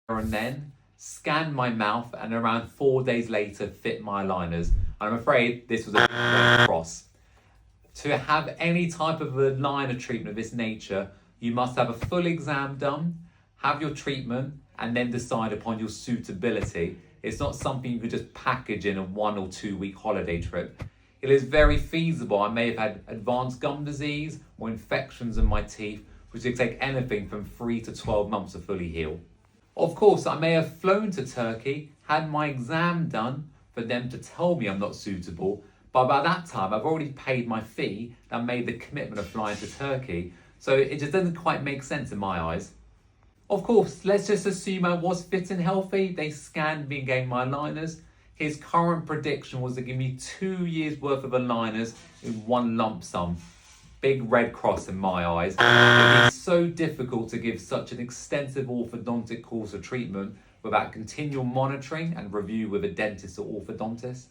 and then, scanned my mouth, and around 4 days later fit my aligners. I'm afraid this was a red cross. To have any type of aligner treatment of this nature, you must have a full exam done, have your treatment, and then decide upon your suitability. It's not something you could just package in a 1 or 2 week holiday trip. It is very feasible. I may have had advanced gum disease or infections in my teeth, which could take anything from 3 to 12 months to fully heal. Of course, I may have flown to Turkey, had my exam done for them to tell me I'm not suitable, but by that time I've already paid my fee and made the commitment of flying to Turkey, so it just doesn't quite make sense in my eyes. Of course, let's just assume I was fit and healthy. They scanned me and gave my aligners. His current prediction was to give me 2 years worth of aligners in one lump sum. Big red cross in my eyes. It is so difficult to give such an extensive orthodontic course of treatment without continual monitoring and review with a dentist or orthodontist.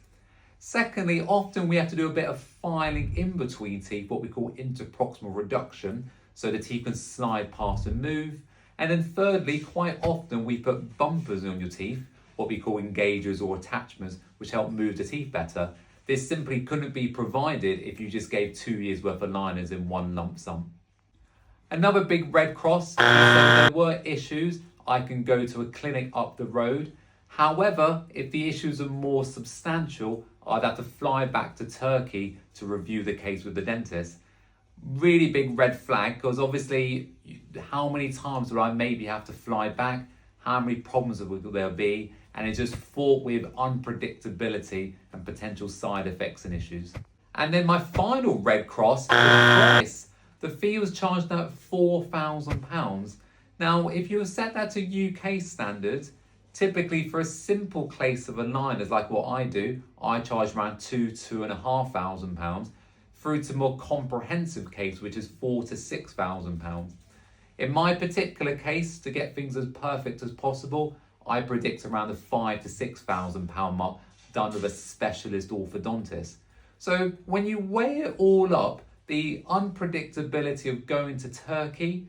Secondly, often we have to do a bit of filing in between teeth, what we call interproximal reduction, so the teeth can slide past and move. And then thirdly, quite often we put bumpers on your teeth, what we call engagers or attachments, which help move the teeth better. This simply couldn't be provided if you just gave 2 years worth of aligners in one lump sum. Another big red cross is that if there were issues, I can go to a clinic up the road. However, if the issues are more substantial, I'd have to fly back to Turkey to review the case with the dentist. Really big red flag, because obviously how many times would I maybe have to fly back? How many problems will there be? And it's just fraught with unpredictability and potential side effects and issues. And then my final red cross is the price. The fee was charged at £4,000. Now, if you set that to UK standards, typically for a simple case of aligners like what I do, I charge around £2,500, through to more comprehensive case, which is £4,000 to £6,000. In my particular case, to get things as perfect as possible, I predict around the £5,000 to £6,000 mark, done with a specialist orthodontist. So when you weigh it all up, the unpredictability of going to Turkey,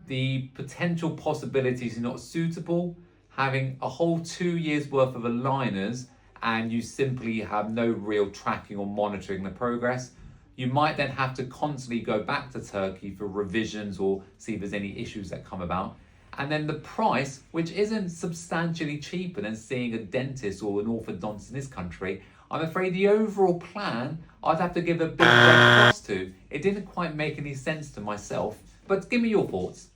the potential possibilities you're not suitable, having a whole 2 years worth of aligners, and you simply have no real tracking or monitoring the progress, you might then have to constantly go back to Turkey for revisions or see if there's any issues that come about. And then the price, which isn't substantially cheaper than seeing a dentist or an orthodontist in this country, I'm afraid the overall plan, I'd have to give a big red cross to. It didn't quite make any sense to myself, but give me your thoughts.